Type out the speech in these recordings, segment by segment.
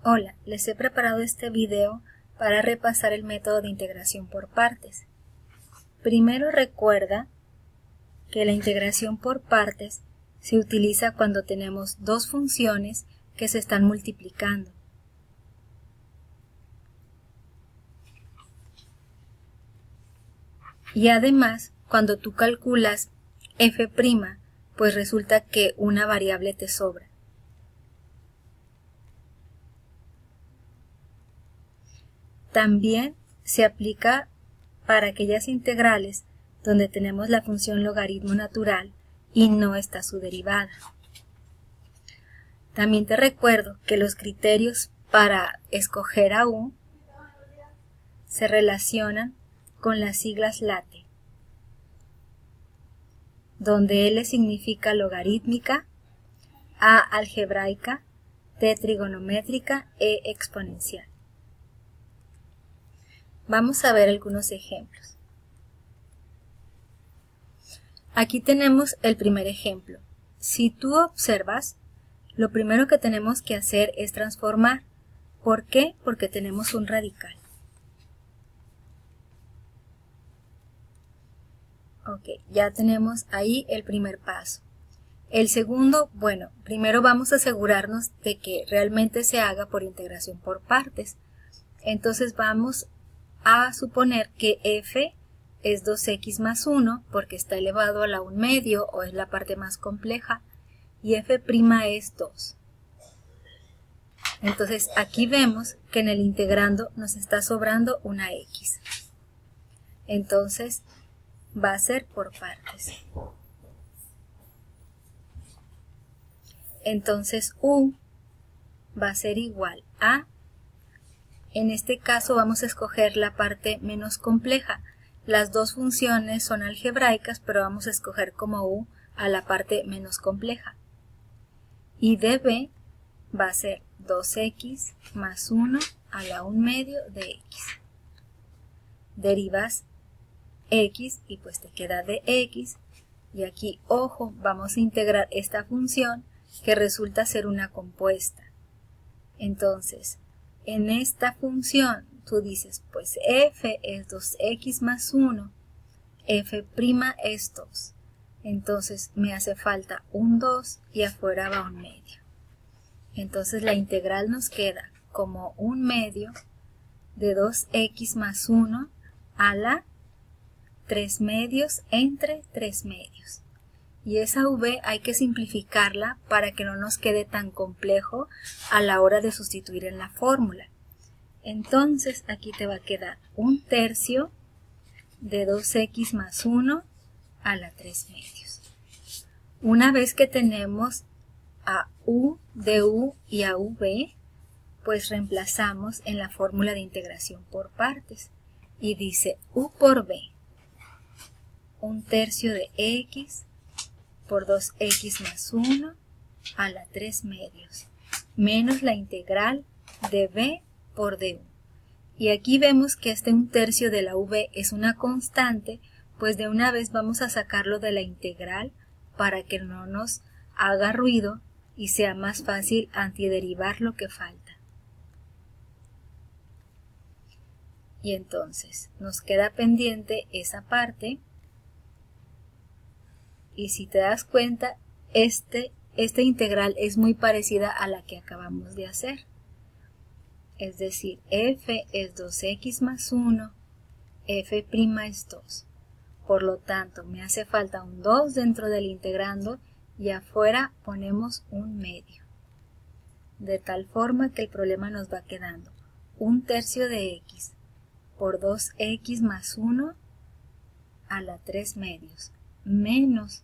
Hola, les he preparado este video para repasar el método de integración por partes. Primero recuerda que la integración por partes se utiliza cuando tenemos dos funciones que se están multiplicando. Y además, cuando tú calculas f', pues resulta que una variable te sobra. También se aplica para aquellas integrales donde tenemos la función logaritmo natural y no está su derivada. También te recuerdo que los criterios para escoger a u se relacionan con las siglas LATE, donde L significa logarítmica, A algebraica, T trigonométrica, E exponencial. Vamos a ver algunos ejemplos. Aquí tenemos el primer ejemplo. Si tú observas, lo primero que tenemos que hacer es transformar. ¿Por qué? Porque tenemos un radical. Ok, ya tenemos ahí el primer paso. El segundo, bueno, primero vamos a asegurarnos de que realmente se haga por integración por partes. Entonces vamos a suponer que f es 2x más 1 porque está elevado a la 1 medio o es la parte más compleja y f' es 2. Entonces aquí vemos que en el integrando nos está sobrando una x. Entonces va a ser por partes. Entonces u va a ser igual a, en este caso vamos a escoger la parte menos compleja. Las dos funciones son algebraicas, pero vamos a escoger como u a la parte menos compleja. Y db va a ser 2x más 1 a la 1 medio de x. Derivas x y pues te queda de x. Y aquí, ojo, vamos a integrar esta función que resulta ser una compuesta. Entonces, en esta función tú dices, pues f es 2x más 1, f' es 2. Entonces me hace falta un 2 y afuera va 1 medio. Entonces la integral nos queda como 1 medio de 2x más 1 a la 3 medios entre 3 medios. Y esa v hay que simplificarla para que no nos quede tan complejo a la hora de sustituir en la fórmula. Entonces aquí te va a quedar 1/3 de 2x más 1 a la 3 medios. Una vez que tenemos a u de u y a v, pues reemplazamos en la fórmula de integración por partes. Y dice u por v, 1/3 de x por 2x más 1 a la 3 medios, menos la integral de v por du. Y aquí vemos que este 1/3 de la v es una constante, pues de una vez vamos a sacarlo de la integral para que no nos haga ruido y sea más fácil antiderivar lo que falta. Y entonces nos queda pendiente esa parte. Y si te das cuenta, esta integral es muy parecida a la que acabamos de hacer. Es decir, f es 2x más 1, f' es 2. Por lo tanto, me hace falta un 2 dentro del integrando y afuera ponemos 1 medio. De tal forma que el problema nos va quedando 1/3 de x por 2x más 1 a la 3 medios, menos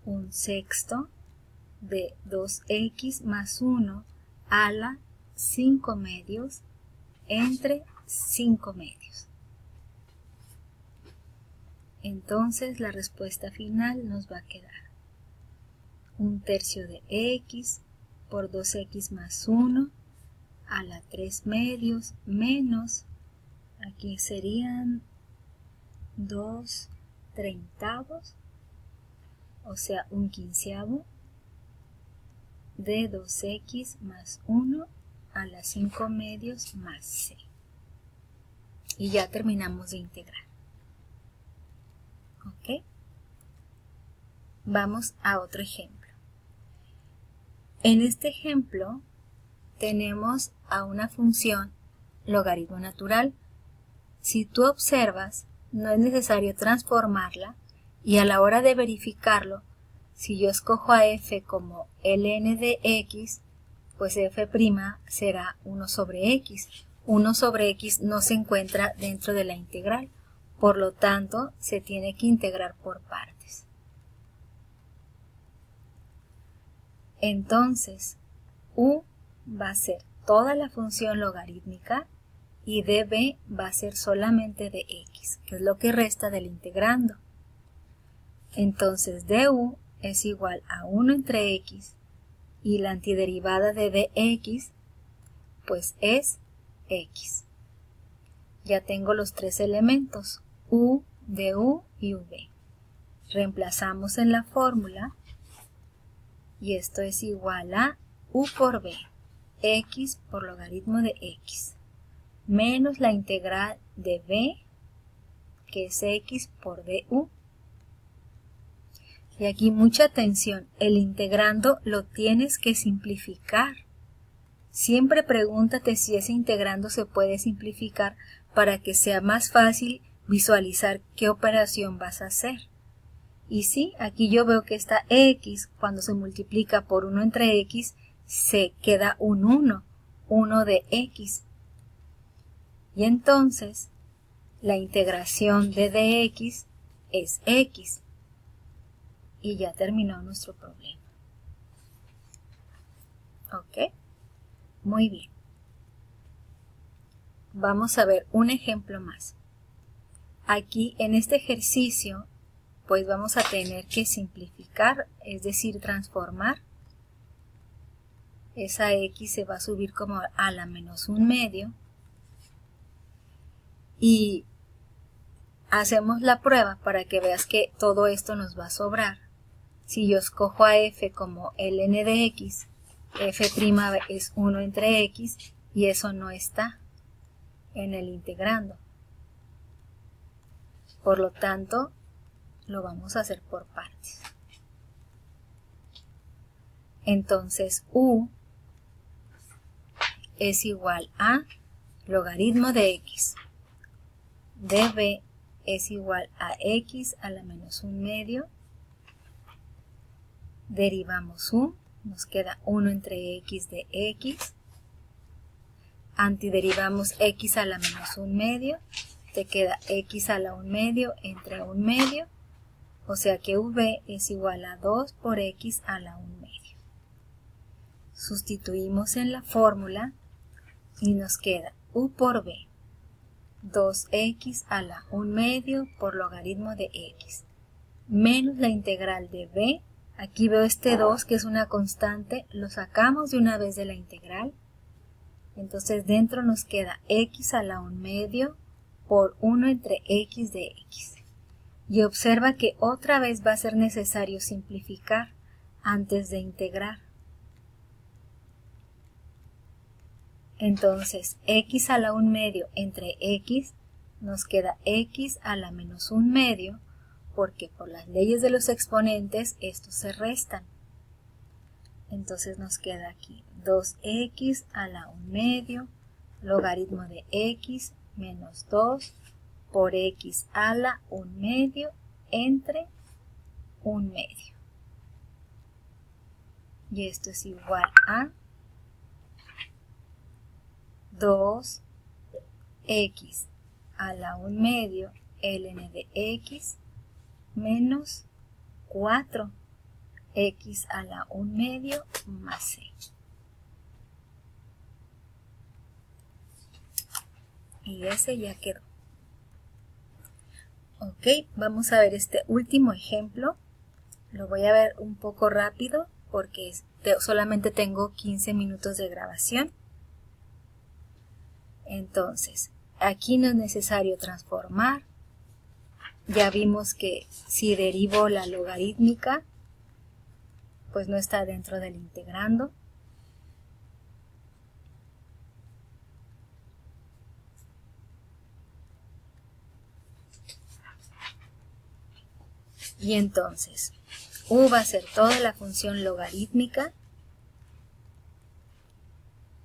1/6 de 2x más 1 a la 5 medios entre 5 medios. Entonces la respuesta final nos va a quedar 1/3 de x por 2x más 1 a la 3 medios menos, aquí serían 2/30, o sea 1/15 de 2x más 1 a la 5 medios más c. Y ya terminamos de integrar. ¿Ok? Vamos a otro ejemplo. En este ejemplo tenemos a una función logaritmo natural. Si tú observas, no es necesario transformarla y a la hora de verificarlo, si yo escojo a f como ln de x, pues f' será 1 sobre x. 1 sobre x no se encuentra dentro de la integral, por lo tanto se tiene que integrar por partes. Entonces, u va a ser toda la función logarítmica y db va a ser solamente de x, que es lo que resta del integrando. Entonces du es igual a 1 entre x y la antiderivada de dx pues es x. Ya tengo los tres elementos, u, du y v. Reemplazamos en la fórmula y esto es igual a u por v, x por logaritmo de x, menos la integral de v, que es x por du. Y aquí mucha atención, el integrando lo tienes que simplificar. Siempre pregúntate si ese integrando se puede simplificar para que sea más fácil visualizar qué operación vas a hacer. Y sí, aquí yo veo que esta x, cuando se multiplica por 1 entre x, se queda un 1 de x. Y entonces, la integración de dx es x. Y ya terminó nuestro problema. ¿Ok? Muy bien. Vamos a ver un ejemplo más. Aquí en este ejercicio, pues vamos a tener que simplificar, es decir, transformar. Esa x se va a subir como a la menos 1 medio. Y hacemos la prueba para que veas que todo esto nos va a sobrar. Si yo escojo a f como ln de x, f' es 1 entre x y eso no está en el integrando. Por lo tanto, lo vamos a hacer por partes. Entonces, u es igual a logaritmo de x. db es igual a x a la menos 1 medio. Derivamos u, nos queda 1 entre x de x. Antiderivamos x a la menos 1 medio. Te queda x a la 1 medio entre 1 medio. O sea que v es igual a 2 por x a la 1 medio. Sustituimos en la fórmula y nos queda u por v. 2x a la 1 medio por logaritmo de x. Menos la integral de v. Aquí veo este 2 que es una constante, lo sacamos de una vez de la integral. Entonces dentro nos queda x a la 1 medio por 1 entre x de x. Y observa que otra vez va a ser necesario simplificar antes de integrar. Entonces x a la 1 medio entre x nos queda x a la menos 1 medio, porque por las leyes de los exponentes estos se restan. Entonces nos queda aquí 2x a la 1 medio, logaritmo de x menos 2 por x a la 1 medio entre 1 medio. Y esto es igual a 2x a la 1 medio ln de x menos 4x a la 1 medio más c. Y ese ya quedó. Ok, vamos a ver este último ejemplo. Lo voy a ver un poco rápido porque solamente tengo 15 minutos de grabación. Entonces, aquí no es necesario transformar. Ya vimos que si derivo la logarítmica, pues no está dentro del integrando. Y entonces, u va a ser toda la función logarítmica,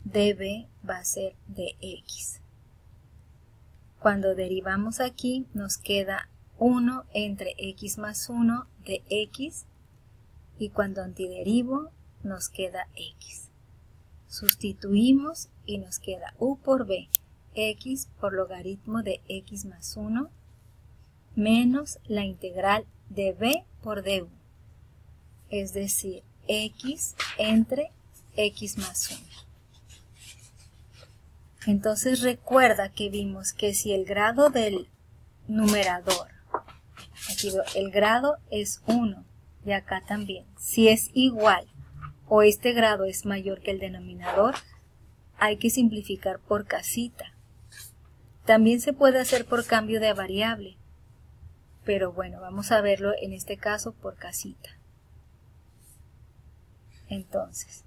db va a ser de x. Cuando derivamos aquí, nos queda 1 entre x más 1 de x, y cuando antiderivo, nos queda x. Sustituimos y nos queda u por b, x por logaritmo de x más 1, menos la integral de b por du, es decir, x entre x más 1. Entonces recuerda que vimos que si el grado del numerador, aquí el grado es 1 y acá también, si es igual o este grado es mayor que el denominador, hay que simplificar por casita. También se puede hacer por cambio de variable, pero bueno, vamos a verlo en este caso por casita. Entonces,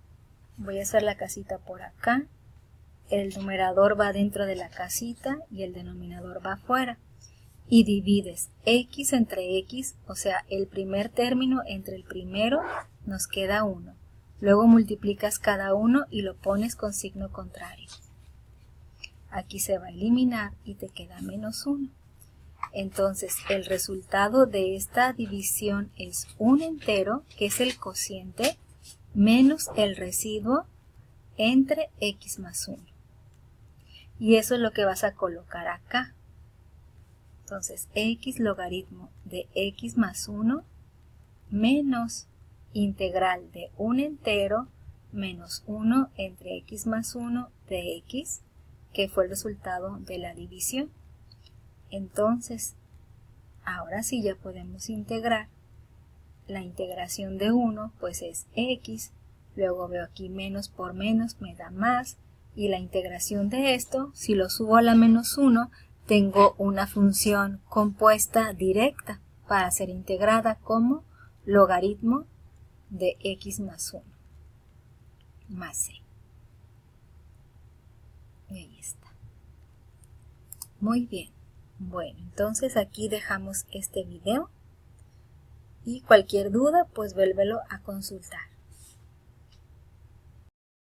voy a hacer la casita por acá. El numerador va dentro de la casita y el denominador va afuera. Y divides x entre x, o sea, el primer término entre el primero nos queda 1. Luego multiplicas cada uno y lo pones con signo contrario. Aquí se va a eliminar y te queda menos 1. Entonces, el resultado de esta división es un entero, que es el cociente, menos el residuo entre x más 1. Y eso es lo que vas a colocar acá. Entonces, x logaritmo de x más 1 menos integral de un entero menos 1 entre x más 1 de x, que fue el resultado de la división. Entonces, ahora sí ya podemos integrar. La integración de 1 pues es x, luego veo aquí menos por menos me da más, y la integración de esto, si lo subo a la menos 1, tengo una función compuesta directa para ser integrada como logaritmo de x más 1 más c. Y ahí está. Muy bien. Bueno, entonces aquí dejamos este video y cualquier duda pues vuélvelo a consultar.